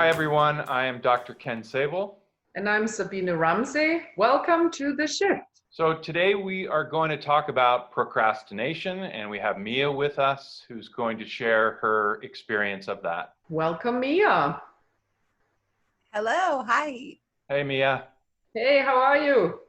Hi everyone, I am Dr. Ken Sable. And I'm Sabine Ramsey. Welcome to The Shift. So today we are going to talk about procrastination, and we have Mia with us who's going to share her experience of that. Welcome, Mia. Hello, hi. Hey Mia. Hey, how are you?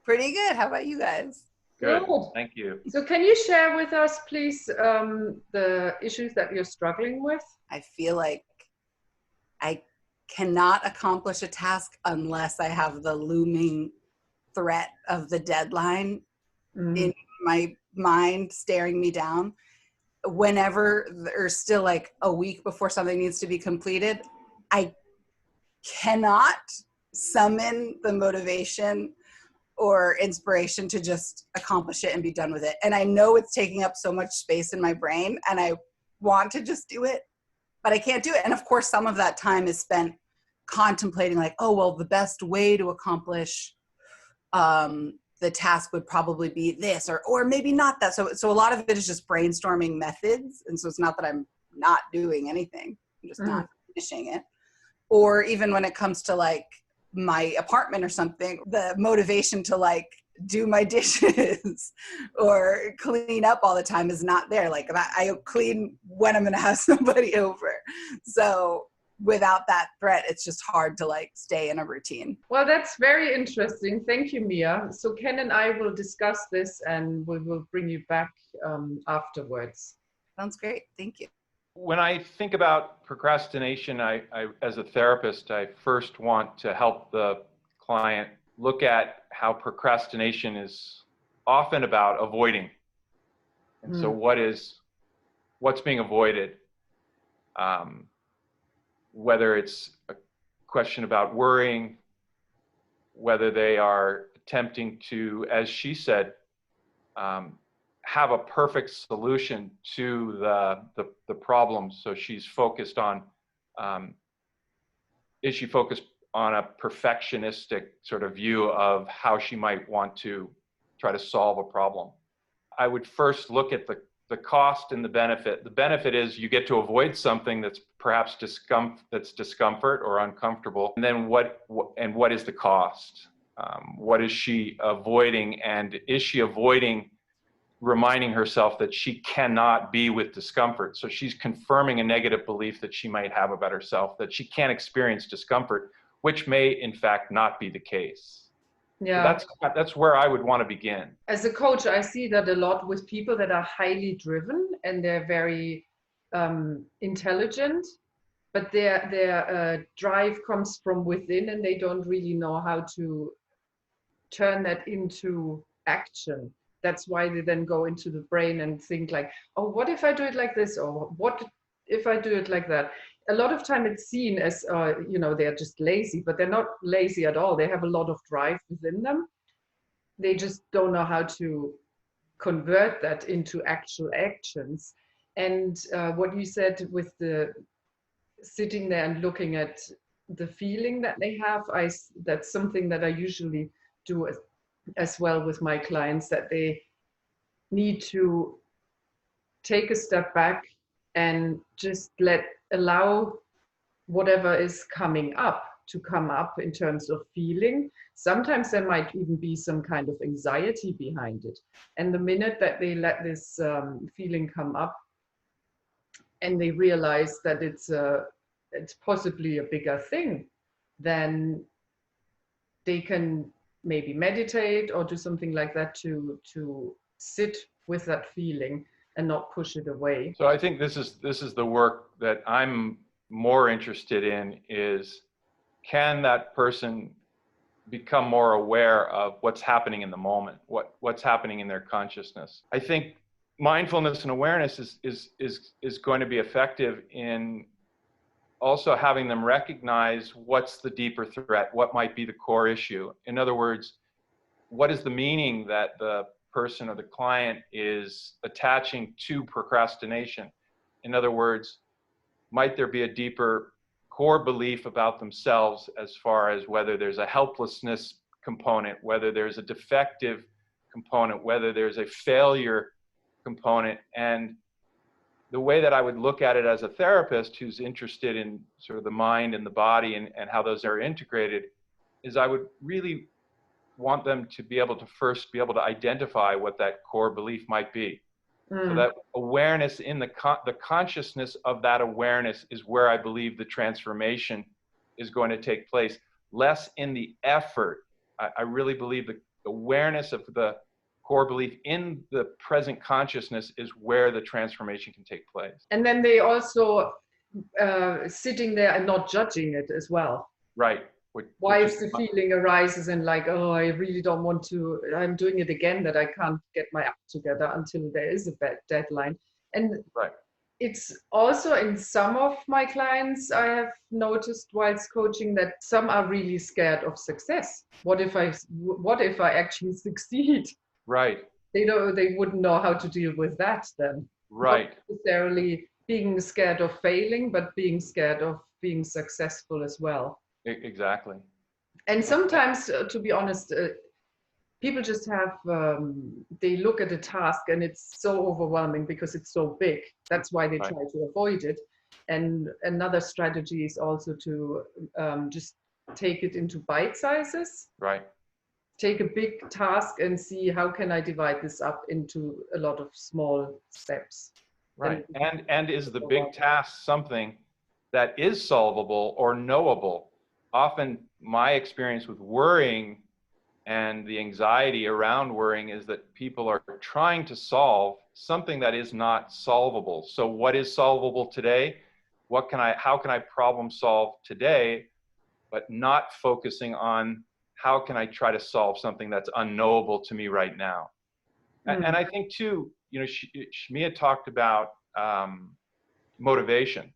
Pretty good. How about you guys? Good, Good. thank you. So can you share with us, please, the issues that you're struggling with? I feel like I cannot accomplish a task unless I have the looming threat of the deadline in my mind staring me down. Whenever there's still like a week before something needs to be completed, I cannot summon the motivation or inspiration to just accomplish it and be done with it. And I know it's taking up so much space in my brain and I want to just do it, but I can't do it. And of course, some of that time is spent contemplating like, oh, well, the best way to accomplish the task would probably be this, or maybe not that. So a lot of it is just brainstorming methods. And so it's not that I'm not doing anything, I'm just not finishing it. Or even when it comes to like my apartment or something, the motivation to like do my dishes or clean up all the time is not there. Like I clean when I'm going to have somebody over. So without that threat, it's just hard to like stay in a routine. Well, that's very interesting. Thank you, Mia. So Ken and I will discuss this and we will bring you back afterwards. Sounds great. Thank you. When I think about procrastination, I as a therapist, I first want to help the client look at how procrastination is often about avoiding. And so what's being avoided? Whether it's a question about worrying, whether they are attempting to, as she said, have a perfect solution to the problem. So she's focused on, is she focused on a perfectionistic sort of view of how she might want to try to solve a problem? I would first look at the cost and the benefit. The benefit is you get to avoid something that's perhaps discomfort or uncomfortable. And then what is the cost? What is she avoiding? And is she avoiding reminding herself that she cannot be with discomfort? So she's confirming a negative belief that she might have about herself, that she can't experience discomfort, which may in fact not be the case. Yeah, so that's where I would want to begin. As a coach, I see that a lot with people that are highly driven and they're very intelligent, but their drive comes from within and they don't really know how to turn that into action. That's why they then go into the brain and think like, oh, what if I do it like this? Or what if I do it like that? A lot of time it's seen as, they're just lazy, but they're not lazy at all. They have a lot of drive within them. They just don't know how to convert that into actual actions. And what you said with the sitting there and looking at the feeling that they have, that's something that I usually do as well with my clients, that they need to take a step back and just allow whatever is coming up to come up in terms of feeling. Sometimes there might even be some kind of anxiety behind it. And the minute that they let this feeling come up and they realize that it's possibly a bigger thing, then they can maybe meditate or do something like that to sit with that feeling and not push it away. So I think this is the work that I'm more interested in, is can that person become more aware of what's happening in the moment, what's happening in their consciousness. I think mindfulness and awareness is going to be effective in also having them recognize what's the deeper threat, what might be the core issue. In other words, what is the meaning that the person or the client is attaching to procrastination? In other words, might there be a deeper core belief about themselves as far as whether there's a helplessness component, whether there's a defective component, whether there's a failure component, and the way that I would look at it as a therapist who's interested in sort of the mind and the body and how those are integrated is I would really want them to be able to first be able to identify what that core belief might be. So that awareness in the consciousness of that awareness is where I believe the transformation is going to take place. Less in the effort. I really believe the awareness of the core belief in the present consciousness is where the transformation can take place. And then they also sitting there and not judging it as well. Right. Why if the feeling arises and like, oh, I really don't want to, I'm doing it again, that I can't get my act together until there is a bad deadline. And right. It's also in some of my clients, I have noticed whilst coaching that some are really scared of success. What if I actually succeed? Right. They wouldn't know how to deal with that then. Right. Not necessarily being scared of failing, but being scared of being successful as well. Exactly. And sometimes, to be honest, people just have, they look at a task and it's so overwhelming because it's so big. That's why they try to avoid it. And another strategy is also to just take it into bite sizes. Right. Take a big task and see how can I divide this up into a lot of small steps. Right. And is the big task something that is solvable or knowable? Often my experience with worrying and the anxiety around worrying is that people are trying to solve something that is not solvable. So what is solvable today? How can I problem solve today, but not focusing on how can I try to solve something that's unknowable to me right now? And I think too, Shmiya talked about motivation.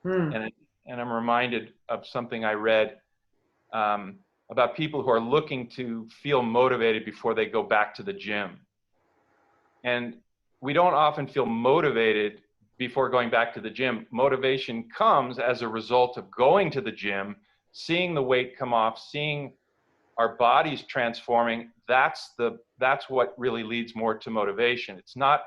And I'm reminded of something I read about people who are looking to feel motivated before they go back to the gym. And we don't often feel motivated before going back to the gym. Motivation comes as a result of going to the gym, seeing the weight come off, seeing our bodies transforming. That's what really leads more to motivation. It's not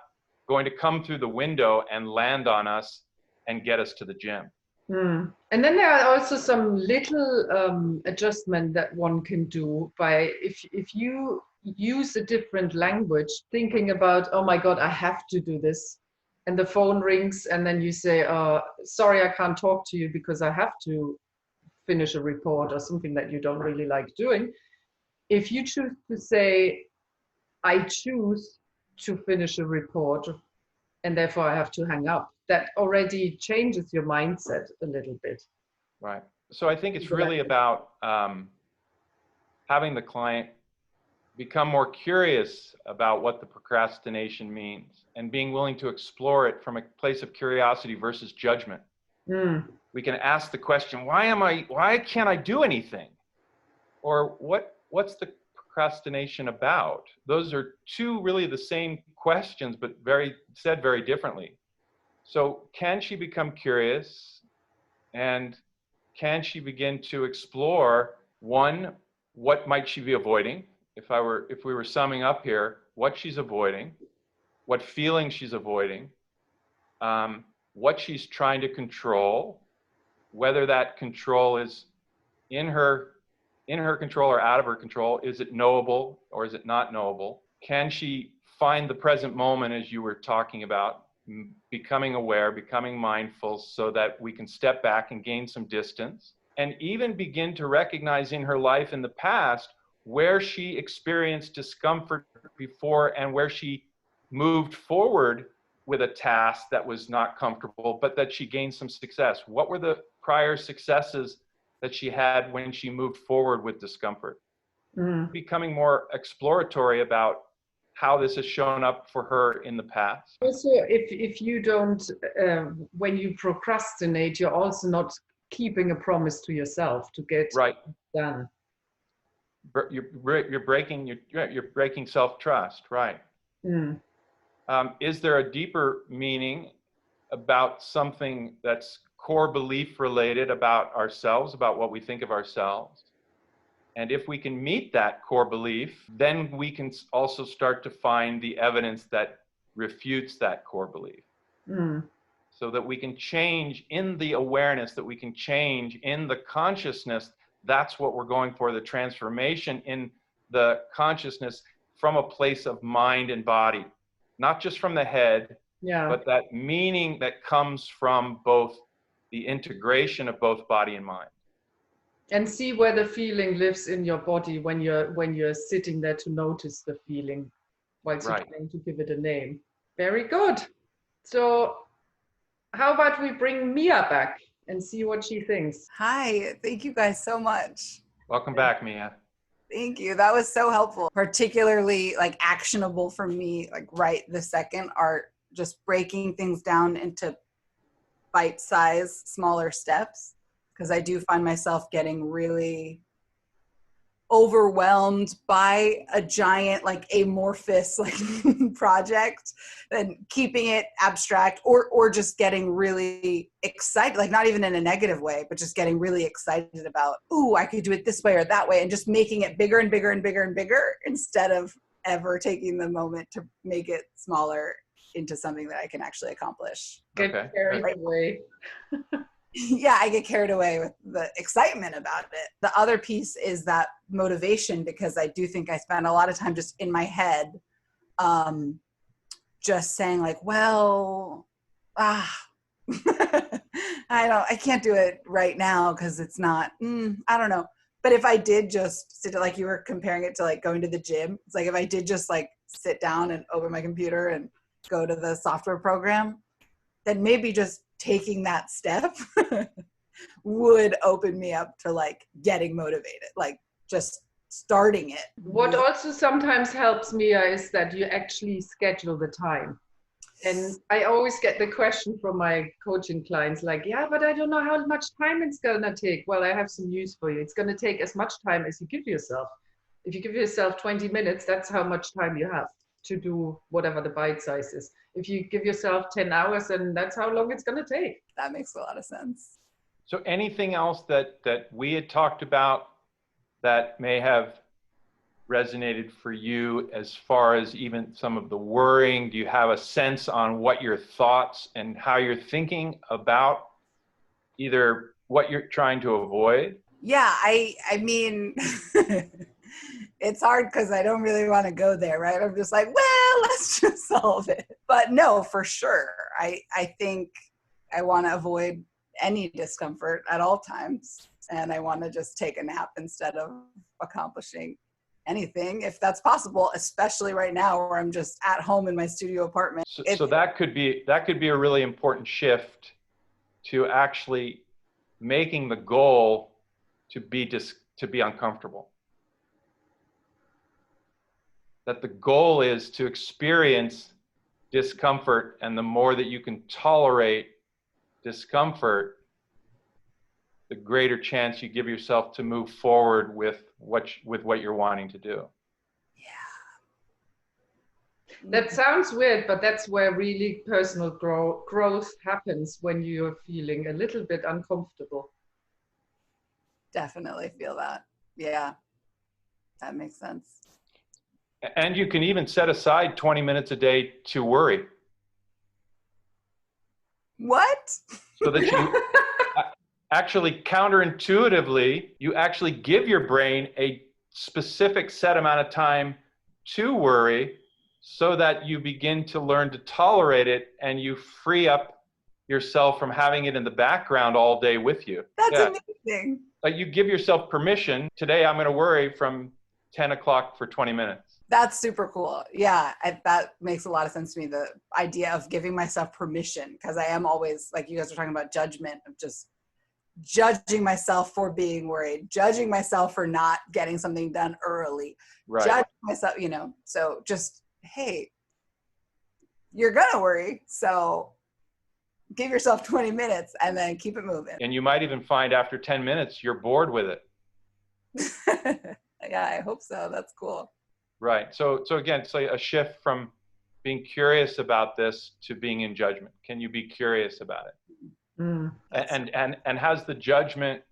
going to come through the window and land on us and get us to the gym. And then there are also some little adjustment that one can do by if you use a different language, thinking about, oh my God, I have to do this, and the phone rings, and then you say, sorry, I can't talk to you because I have to finish a report or something that you don't really like doing. If you choose to say, I choose to finish a report, and therefore I have to hang up, that already changes your mindset a little bit. Right. So I think it's really about having the client become more curious about what the procrastination means and being willing to explore it from a place of curiosity versus judgment. We can ask the question, why can't I do anything? Or what's the procrastination about? Those are two really the same questions, but said very differently. So can she become curious, and can she begin to explore, one, what might she be avoiding? If we were summing up here, what she's avoiding, what feeling she's avoiding, what she's trying to control, whether that control is in her control or out of her control. Is it knowable or is it not knowable? Can she find the present moment, as you were talking about, becoming aware, becoming mindful, so that we can step back and gain some distance, and even begin to recognize in her life in the past where she experienced discomfort before and where she moved forward with a task that was not comfortable, but that she gained some success. What were the prior successes that she had when she moved forward with discomfort? Becoming more exploratory about how this has shown up for her in the past. Also, if you don't, when you procrastinate, you're also not keeping a promise to yourself to get done. You're breaking self-trust, right? Is there a deeper meaning about something that's core belief related about ourselves, about what we think of ourselves? And if we can meet that core belief, then we can also start to find the evidence that refutes that core belief. so that we can change in the awareness, that we can change in the consciousness. That's what we're going for, the transformation in the consciousness from a place of mind and body, not just from the head, Yeah. but that meaning that comes from both the integration of both body and mind. And see where the feeling lives in your body when you're sitting there to notice the feeling whilst you're Right. trying to give it a name. Very good. So how about we bring Mia back and see what she thinks? Hi, thank you guys so much. Welcome back, Mia. Thank you. That was so helpful. Particularly like actionable for me, like right this second, are just breaking things down into bite-sized, smaller steps. Because I do find myself getting really overwhelmed by a giant, like amorphous, like project, and keeping it abstract, or just getting really excited, like not even in a negative way, but just getting really excited about, ooh, I could do it this way or that way, and just making it bigger and bigger and bigger and bigger instead of ever taking the moment to make it smaller into something that I can actually accomplish. Get Okay. carried away. Yeah, I get carried away with the excitement about it. The other piece is that motivation, because I do think I spend a lot of time just in my head, just saying like, well, I can't do it right now because it's not, I don't know. But if I did just sit, like you were comparing it to like going to the gym, it's like if I did just like sit down and open my computer and go to the software program, then maybe just taking that step would open me up to like getting motivated, like just starting it. What also sometimes helps, Mia, is that you actually schedule the time. And I always get the question from my coaching clients like, yeah, but I don't know how much time it's going to take. Well, I have some news for you. It's going to take as much time as you give yourself. If you give yourself 20 minutes, that's how much time you have to do whatever the bite size is. If you give yourself 10 hours, then that's how long it's going to take. That makes a lot of sense. So anything else that we had talked about that may have resonated for you as far as even some of the worrying? Do you have a sense on what your thoughts and how you're thinking about either what you're trying to avoid? Yeah, I mean, it's hard because I don't really want to go there, right? I'm just like, well, let's just solve it. But no, for sure. I think I want to avoid any discomfort at all times. And I want to just take a nap instead of accomplishing anything, if that's possible, especially right now where I'm just at home in my studio apartment. So that could be a really important shift to actually making the goal to be uncomfortable. That the goal is to experience discomfort, and the more that you can tolerate discomfort, the greater chance you give yourself to move forward with what you're wanting to do. That sounds weird, but that's where really personal growth happens, when you're feeling a little bit uncomfortable. Definitely feel that. Yeah, that makes sense. And you can even set aside 20 minutes a day to worry. What? So that you actually, counterintuitively, you actually give your brain a specific set amount of time to worry, so that you begin to learn to tolerate it, and you free up yourself from having it in the background all day with you. That's amazing. Like, you give yourself permission. Today I'm going to worry from 10 o'clock for 20 minutes. That's super cool. Yeah, that makes a lot of sense to me. The idea of giving myself permission, because I am always, like you guys were talking about, judgment, of just judging myself for being worried, judging myself for not getting something done early, Right. judging myself, so just, hey, you're gonna worry, so give yourself 20 minutes and then keep it moving. And you might even find after 10 minutes, you're bored with it. Yeah, I hope so. That's cool. Right. So again, it's like a shift from being curious about this to being in judgment. Can you be curious about it? And has the judgment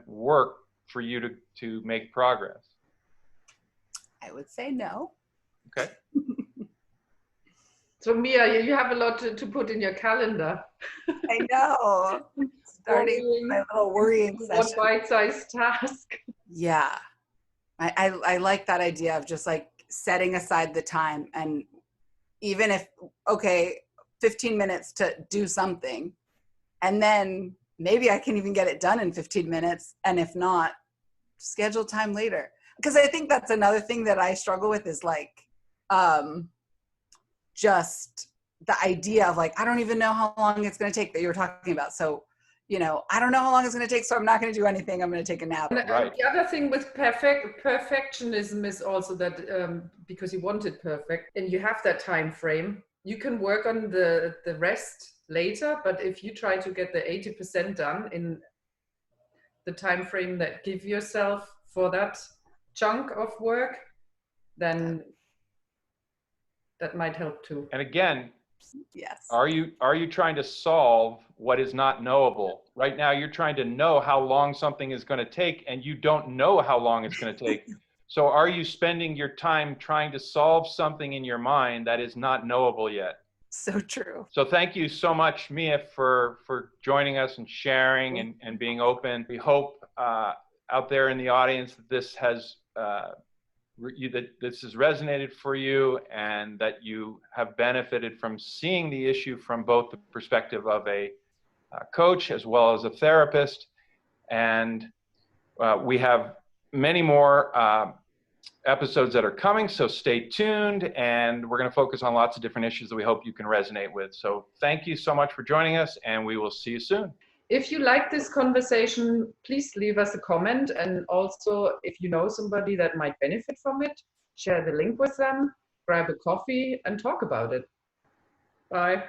work for you to make progress? I would say no. Okay. So Mia, you have a lot to put in your calendar. I know. Starting my little worrying One session. bite-sized task. Yeah. I like that idea of just like setting aside the time, and even if, okay, 15 minutes to do something, and then maybe I can even get it done in 15 minutes. And if not, schedule time later. Because I think that's another thing that I struggle with is like, just the idea of like, I don't even know how long it's going to take that you were talking about. So, you know, I don't know how long it's going to take, so I'm not going to do anything. I'm going to take a nap. Right. The other thing with perfectionism is also that because you want it perfect and you have that time frame, you can work on the rest later. But if you try to get the 80% done in the time frame that give yourself for that chunk of work, then that might help too. And again, Yes. are you trying to solve what is not knowable? Right now, you're trying to know how long something is going to take, and you don't know how long it's going to take. So are you spending your time trying to solve something in your mind that is not knowable yet? So true. So thank you so much, Mia, for joining us and sharing and being open. We hope out there in the audience that this has that this has resonated for you, and that you have benefited from seeing the issue from both the perspective of a coach as well as a therapist. And we have many more episodes that are coming, so stay tuned, and we're going to focus on lots of different issues that we hope you can resonate with. So thank you so much for joining us, and we will see you soon. If you like this conversation, please leave us a comment. And also, if you know somebody that might benefit from it, share the link with them, grab a coffee and talk about it. Bye.